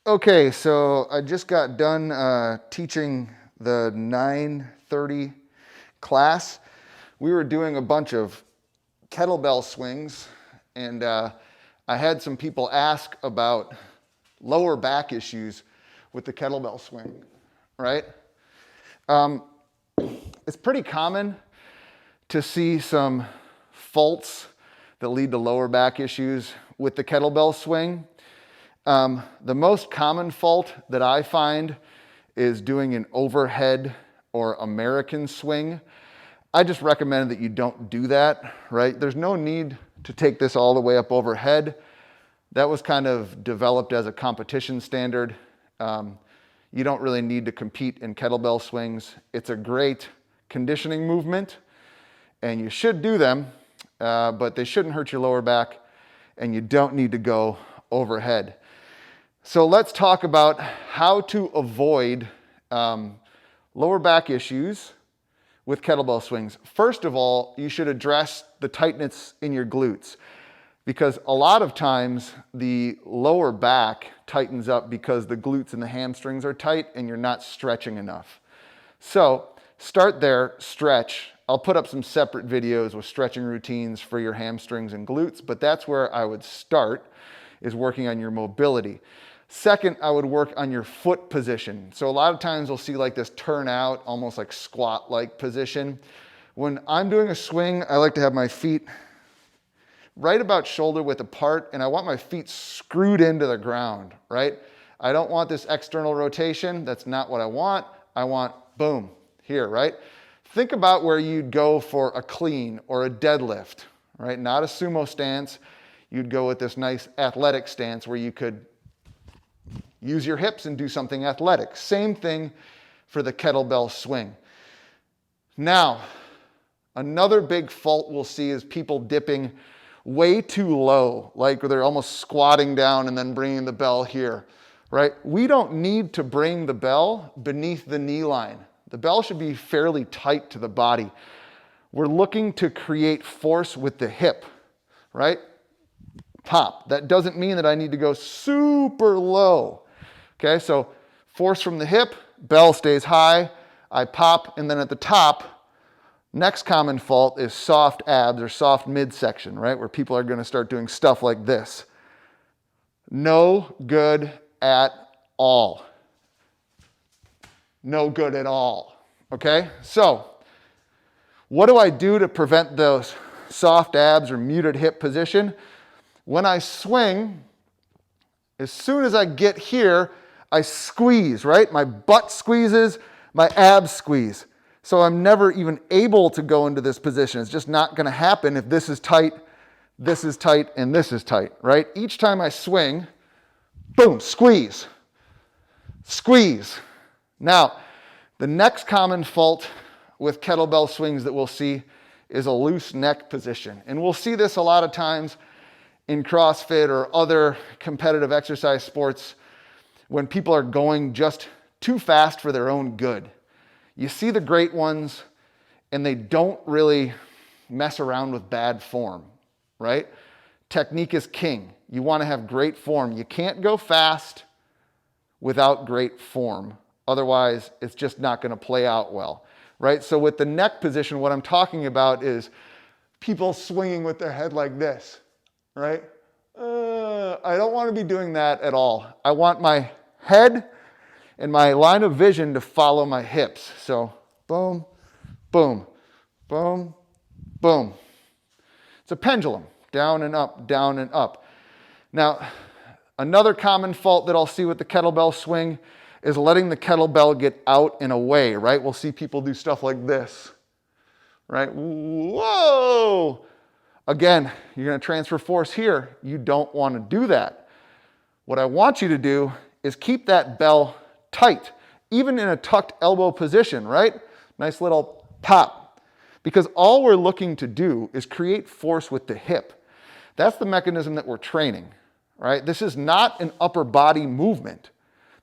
Okay, so I just got done teaching the 9:30 class. We were doing a bunch of kettlebell swings, and I had some people ask about lower back issues with the kettlebell swing, right? It's pretty common to see some faults that lead to lower back issues with the kettlebell swing. The most common fault that I find is doing an overhead or American swing. I just recommend that you don't do that, right? There's no need to take this all the way up overhead. That was kind of developed as a competition standard. You don't really need to compete in kettlebell swings. It's a great conditioning movement, and you should do them, but they shouldn't hurt your lower back, and you don't need to go overhead. So let's talk about how to avoid lower back issues with kettlebell swings. First of all, you should address the tightness in your glutes, because a lot of times the lower back tightens up because the glutes and the hamstrings are tight and you're not stretching enough. So start there, stretch. I'll put up some separate videos with stretching routines for your hamstrings and glutes, but that's where I would start, is working on your mobility. Second, I would work on your foot position. So a lot of times we'll see like this turn out, almost like squat-like position. When I'm doing a swing, I like to have my feet right about shoulder width apart, and I want my feet screwed into the ground, right? I don't want this external rotation. That's not what I want. I want, boom, here, right? Think about where you'd go for a clean or a deadlift, right? Not a sumo stance. You'd go with this nice athletic stance where you could use your hips and do something athletic. Same thing for the kettlebell swing. Now, another big fault we'll see is people dipping way too low, like they're almost squatting down and then bringing the bell here, right? We don't need to bring the bell beneath the knee line. The bell should be fairly tight to the body. We're looking to create force with the hip, right? Pop. That doesn't mean that I need to go super low. Okay, so force from the hip, bell stays high, I pop, and then at the top, next common fault is soft abs or soft midsection, right? Where people are gonna start doing stuff like this. No good at all. No good at all, okay? So, what do I do to prevent those soft abs or muted hip position? When I swing, as soon as I get here, I squeeze, right? My butt squeezes, my abs squeeze. So I'm never even able to go into this position. It's just not gonna happen if this is tight, and this is tight, right? Each time I swing, boom, squeeze, squeeze. Now, the next common fault with kettlebell swings that we'll see is a loose neck position. And we'll see this a lot of times in CrossFit or other competitive exercise sports when people are going just too fast for their own good. You see the great ones and they don't really mess around with bad form, right? Technique is king. You want to have great form. You can't go fast without great form. Otherwise, it's just not going to play out well, right? So with the neck position, what I'm talking about is people swinging with their head like this, right? I don't want to be doing that at all. I want my head and my line of vision to follow my hips. So boom, boom, boom, boom. It's a pendulum, down and up, down and up. Now, another common fault that I'll see with the kettlebell swing is letting the kettlebell get out and away, right? We'll see people do stuff like this, right? Whoa! Again, you're going to transfer force here. You don't want to do that. What I want you to do is keep that bell tight, even in a tucked elbow position, right? Nice little pop. Because all we're looking to do is create force with the hip. That's the mechanism that we're training, right? This is not an upper body movement.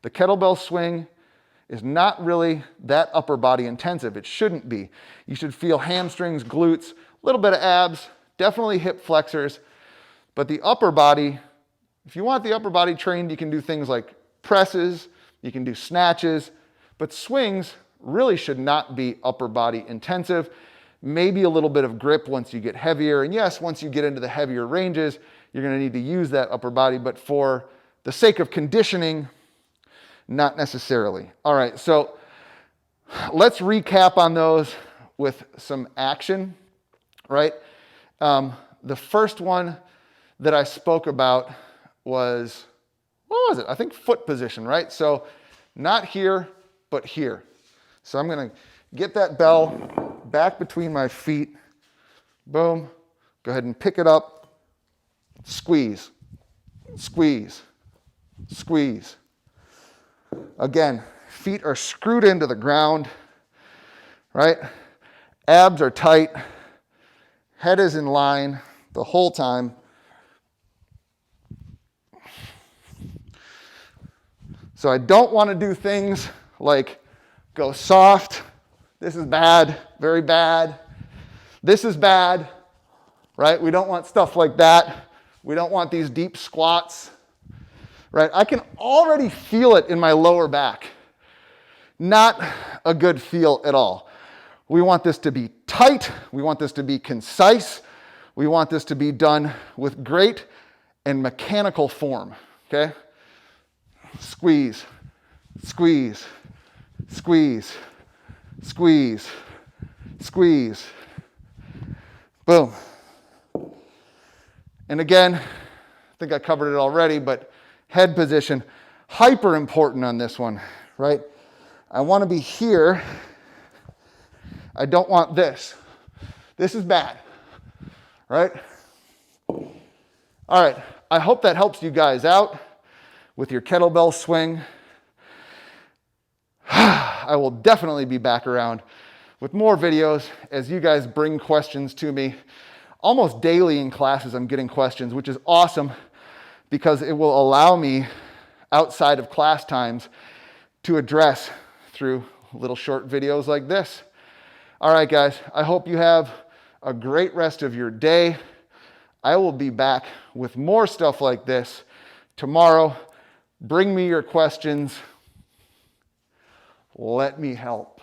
The kettlebell swing is not really that upper body intensive. It shouldn't be. You should feel hamstrings, glutes, a little bit of abs, definitely hip flexors, but the upper body, if you want the upper body trained, you can do things like presses, you can do snatches, but swings really should not be upper body intensive. Maybe a little bit of grip once you get heavier. And yes, once you get into the heavier ranges, you're going to need to use that upper body, but for the sake of conditioning, not necessarily. All right, so let's recap on those with some action, right? The first one that I spoke about was, what was it? I think foot position, right? So not here, but here. So I'm going to get that bell back between my feet. Boom. Go ahead and pick it up. Squeeze, squeeze, squeeze. Again, feet are screwed into the ground, right? Abs are tight. Head is in line the whole time. So I don't want to do things like go soft. This is bad, very bad. This is bad, right? We don't want stuff like that. We don't want these deep squats, right? I can already feel it in my lower back. Not a good feel at all. We want this to be tight. We want this to be concise. We want this to be done with great and mechanical form, okay? Squeeze, squeeze, squeeze, squeeze, squeeze. Boom. And again, I think I covered it already, but head position, hyper important on this one, right? I want to be here. I don't want this. This is bad, right? All right, I hope that helps you guys out with your kettlebell swing. I will definitely be back around with more videos as you guys bring questions to me. Almost daily in classes I'm getting questions, which is awesome because it will allow me outside of class times to address through little short videos like this. All right, guys, I hope you have a great rest of your day. I will be back with more stuff like this tomorrow. Bring me your questions. Let me help.